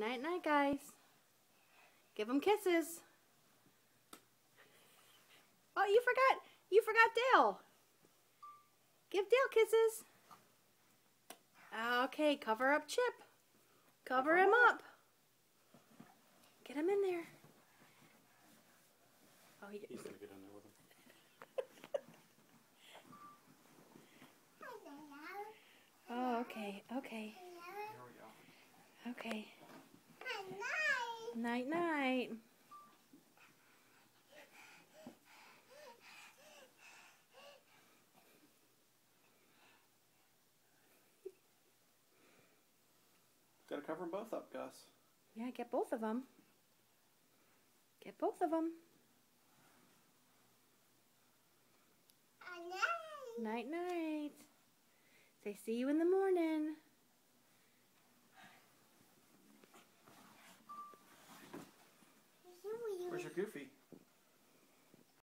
night, night, guys. Give them kisses. Oh, you forgot. You forgot Dale. Give Dale kisses. Okay, cover up Chip. Cover him up. Get him in there. Oh, he's gonna get in there with him. Oh, okay, okay. Here we go. Okay. Night, night. Gotta cover them both up, Gus. Yeah, get both of them. Get both of them. Night, night. Say, see you in the morning. Where's your Goofy?